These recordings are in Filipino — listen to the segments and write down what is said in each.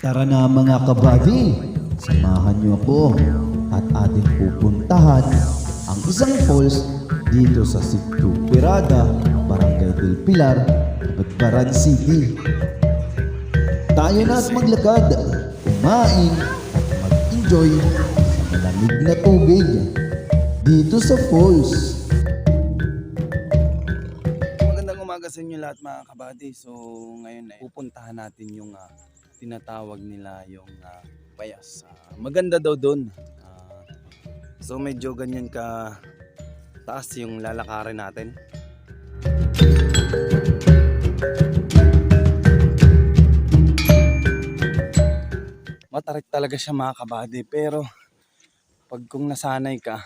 Tara na mga kabady, samahan niyo ako at ating pupuntahan ang isang falls dito sa Sitio Pirada, Barangay del Pilar, Batbaran City. Tayo na at maglakad, kumain at mag-enjoy sa malamig na tubig dito sa falls. Magandang umaga sa inyo lahat mga kabady. So ngayon ay pupuntahan natin yung tinatawag nila yung payas. Maganda daw doon. So medyo ganyan ka taas yung lalakarin natin. Matarik talaga siya mga kabady, pero pag kung nasanay ka,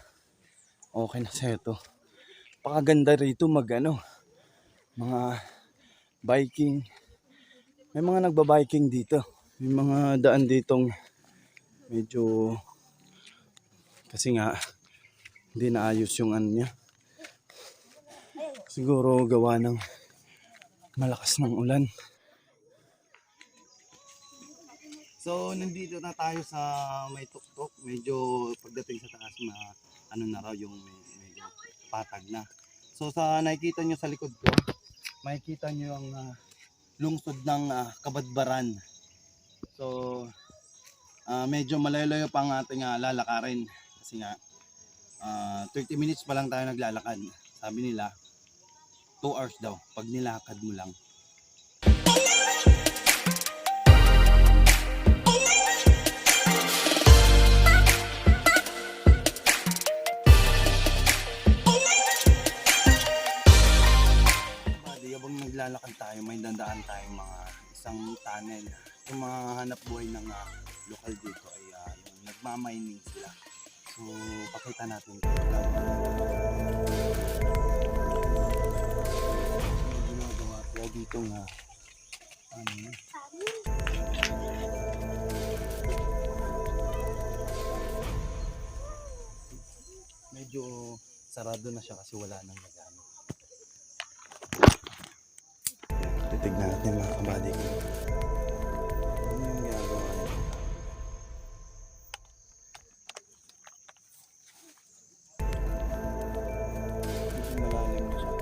okay na sa'yo to. Pakaganda rito mga biking. May mga nagba-biking dito. May mga daan ditong medyo kasi nga hindi naayos yung niya. Siguro gawa ng malakas ng ulan. So nandito na tayo sa may tuktok. Medyo pagdating sa taas na raw yung medyo patag na. So sa nakikita nyo sa likod ko, makikita nyo ang lungsod ng Kabadbaran. So medyo malayo pa ang ating lalakarin kasi nga 30 minutes pa lang tayo naglalakad. Sabi nila 2 hours daw pag nilakad mo lang. Habang naglalakad tayo, may dandaan tayo mga isang tunnel. Yung mga hanap buhay ng lokal dito ay nagmamining sila. So, pakita natin. Ginagawa sila dito nga. Medyo sarado na siya kasi wala nang nagano. Titignan natin mga kabady ko. Ano yung ginagawa nila? Medyo malalim na siya.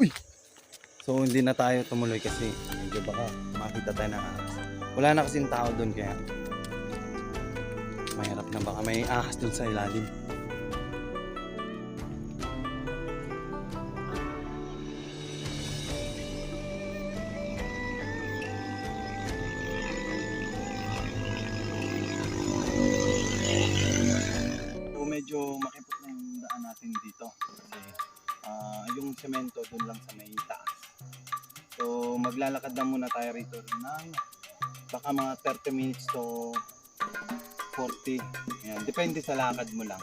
Uy! So hindi na tayo tumuloy kasi medyo baka makita tayo ng ahas. Wala na kasing tao doon kaya mahirap na baka may ahas doon sa ilalim. So medyo makipot na yung daan natin dito kasi yung semento doon lang sa may taas. So maglalakad na muna tayo rito ng baka mga 30 minutes to 40. Ayan, depende sa lakad mo lang.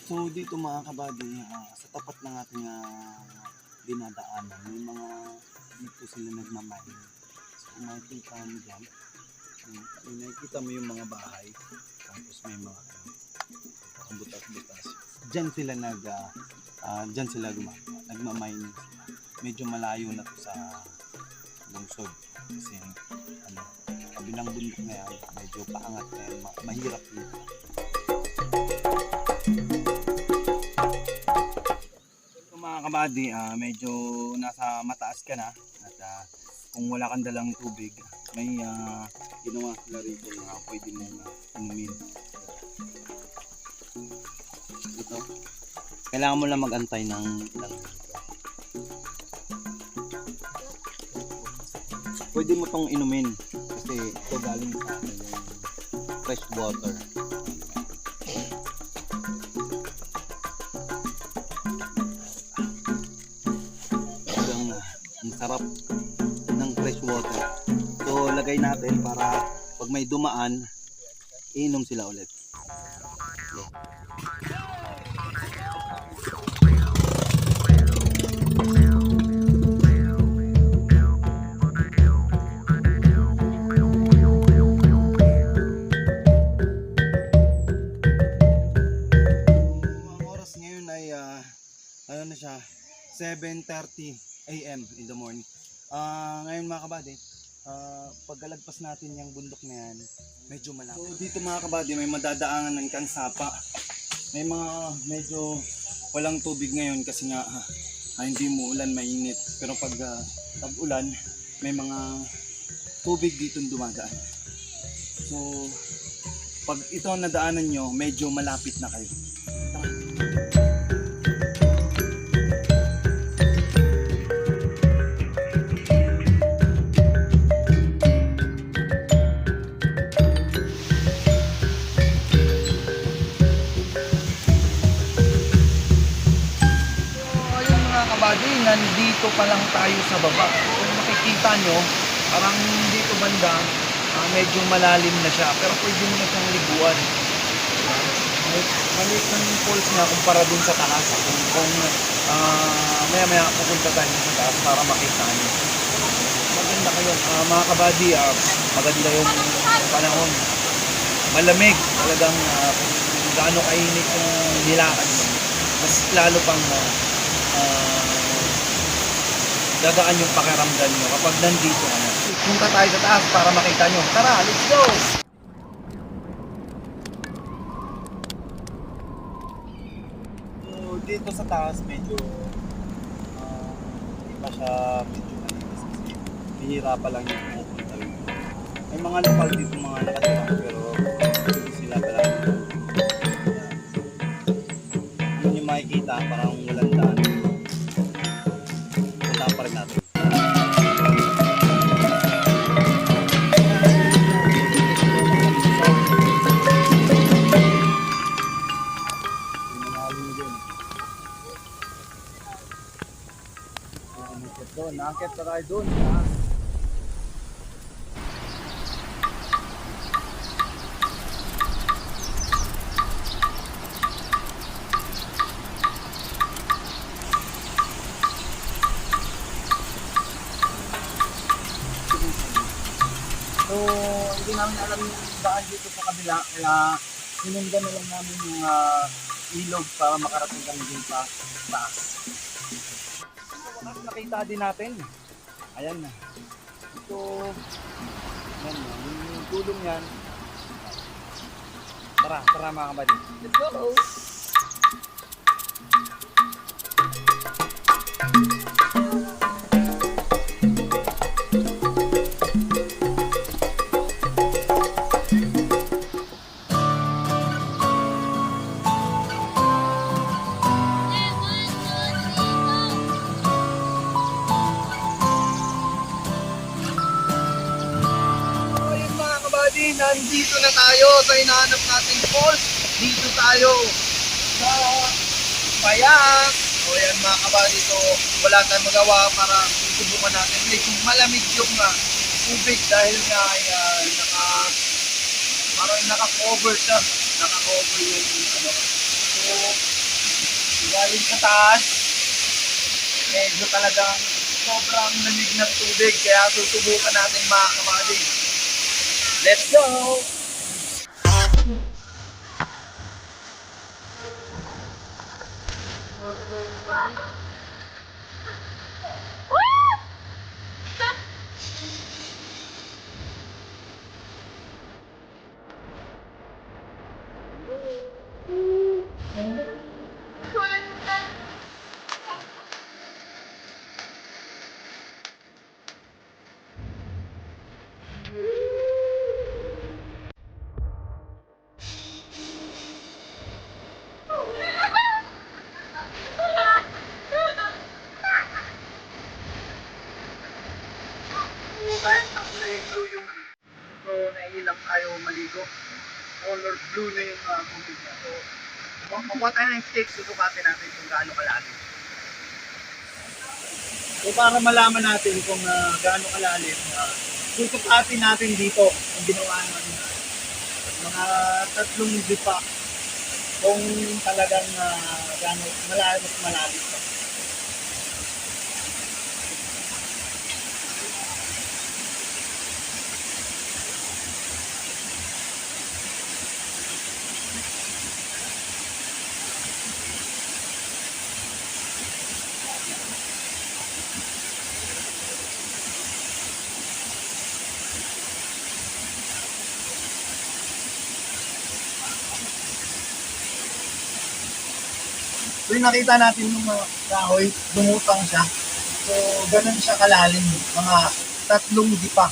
So dito mga kabady, sa tapat ng ating dinadaanan, may mga dito sila nagmamine. So makikita mo dyan. Nakikita mo yung mga bahay, tapos may mga butas-butas. Diyan sila nagmamining sila. Medyo malayo na to sa lungsod kasi kabilang bundok na yan, medyo paangat na yan, mahirap dito. So mga kabady, medyo nasa mataas ka na at kung wala kang dalang tubig, may ginawa sila rito na pwede mong inumin. Ito. Kailangan mo lang mag-antay ng ilang minuto. Pwede mo tong inumin kasi ito galing sa fresh water. Ang sarap ng fresh water. So lagay natin para pag may dumaan, iinom sila ulit. Okay. 7:30 AM in the morning. Ngayon mga kabady, pagkalagpas natin yung bundok na yan, medyo malapit. So dito mga kabady, may madadaanan ng kansapa. May mga medyo walang tubig ngayon kasi nga hindi mo ulan, mainit. Pero pag tag-ulan, may mga tubig dito dumadaan. So pag ito ang nadaanan nyo, medyo malapit na kayo. Tara. Kabady, nandito pa lang tayo sa baba. Kung makikita nyo, parang dito banda, medyo malalim na siya. Pero pwede mo na siyang liguan. Maliit ng falls niya kumpara dun sa taas. Kung maya pupunta tayo sa taas para makita nyo. Maganda kayo. Mga kabady, maganda yung panahon. Malamig. Talagang kung gaano kainit yung nilakad mo. Mas lalo pang gagaan yung pakiramdam nyo kapag nandito ka na. Punta tayo sa taas para makita nyo. Tara, let's go! So, dito sa taas medyo hindi pa siya medyo malinis kasi bihira pa lang yung pupunta rin. May mga lokal dito mga nakatira pero hindi sila palagi. Yun yung makikita parang walang daan. Punta pa rin natin. Nakakit pa tayo doon. So, hindi namin alam yung daan dito sa kabila, kaya sinundan na lang namin yung ilog para makarating kami din pa taas. So, nakita din natin. Ayan na. Ito, yan na. Yung gulong yan. Tara mga kabady. Let's go! Nandito na tayo sa hinahanap nating falls. Dito tayo sa Payak. O yan mga kabady, so wala tayong magawa para susubukan natin. Medyo malamig yung tubig dahil nga ay parang naka-cover siya. Naka-cover yung ano. So galing sa taas, medyo talagang sobrang lamig ng tubig. Kaya susubukan natin mga kabady. Let's go! So, naiilang tayo maligo. Color blue na yung tubig niya. So, makuha tayo ng stick, susukatin natin kung gaano kalalim. So, para malaman natin kung gaano kalalim, susukatin natin dito ang ginawa natin. Mga 3 dipa kung talagang gaano malalim pa. So yung nakita natin yung mga kahoy, lumutang siya. So ganun siya kalalim, mga 3 dipa.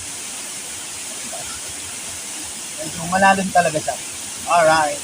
So malalim talaga siya. Alright.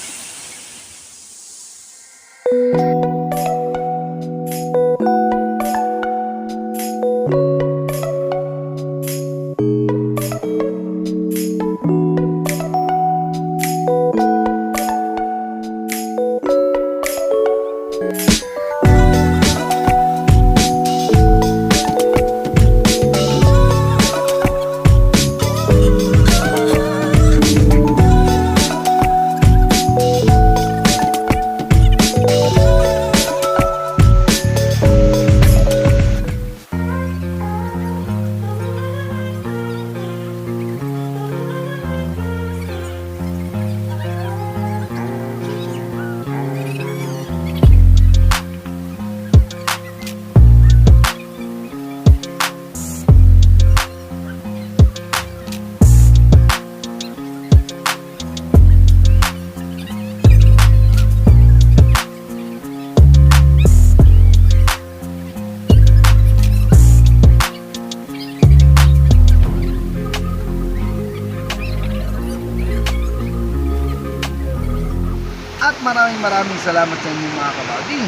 At maraming salamat sa inyo mga kabady.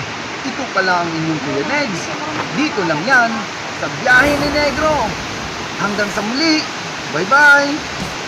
Ito pala ang inyong Kuya Negs. Dito lang yan sa Biyahe ni Negro. Hanggang sa muli. Bye-bye!